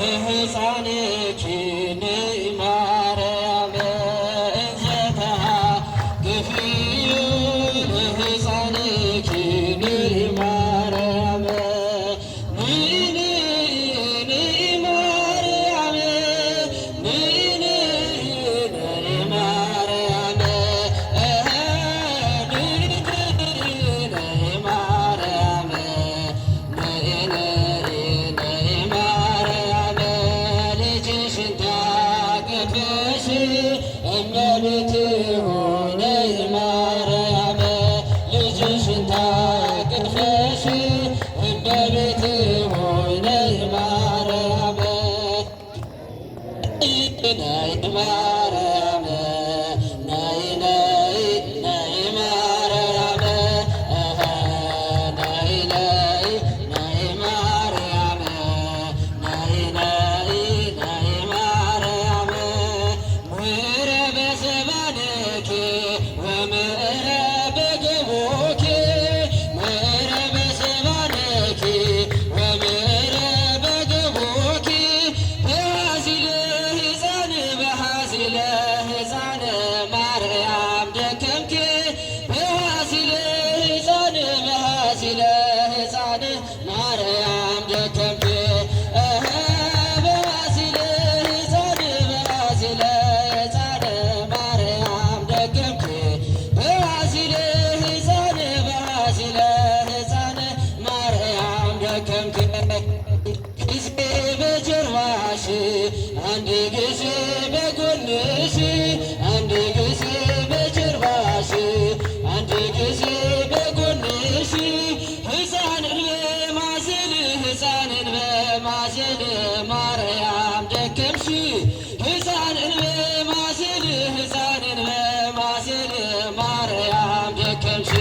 ለሕፃንኪ ማርያም እንዘታቅፍዮ ለሕፃንኪ ማርያም እመቤቴ ሆይ ማርያም ልጅሽን ታቅፈሽ እመቤቴ ሆይ ማርያም ነይ ማርያም ነይ ነይ ነይ ማርያም ነይ ነይ ነይ ማርያም ነይ ነይ ነይ ማርያም ማርያም ደከምኪ በዋሲለ ሕፃን በዋሲለ ሕፃን ማርያም ደከምኪ በዋሲለ ሕፃን በዋሲለ ሕፃን ማርያም ደከምኪ ጊዜ በጀርባሽ አንድ ጊዜ በጎንሽ አንድ ጊዜ በጀርባሽ አንድ ጊዜ በጎንሽ ሕፃንን በማዘል ማርያም ደከምሽ ሕፃንን በማዘል ሕፃንን በማዘል ማርያም ደከምሽ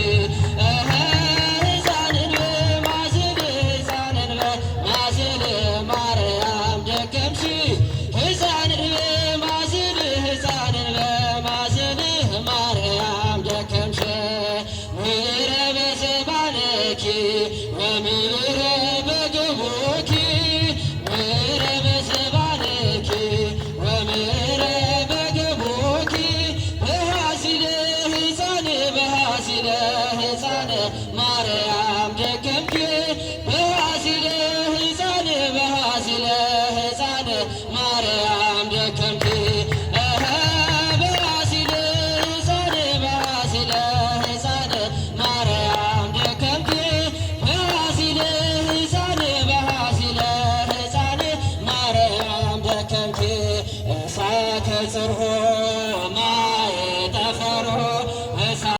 ሕፃንን በማዘል ሕፃንን በማዘል ማርያም ደከምሽ ሕፃንን በማዘል ሕፃንን በማዘል ማርያም ደከምሽ ምሕረ በሰባነኪ ወምሕረ በገቦኪ ምሕረ በሰባነኪ ወምሕረ በገቦኪ በሃሲለ ሕፃን በሃሲለ ሕፃን ማርያም ደከምኪ በሃሲለ ሕፃን በሃሲለ ሕፃን ማርያም ደከምኪ በሃሲለ ሕፃን በሃሲለ ሕፃን ማርያም ደከምኪ በሃሲለ ሕፃን በሃሲለ ሕፃን ማርያም ደከምኪ እሳተ ጽርሖ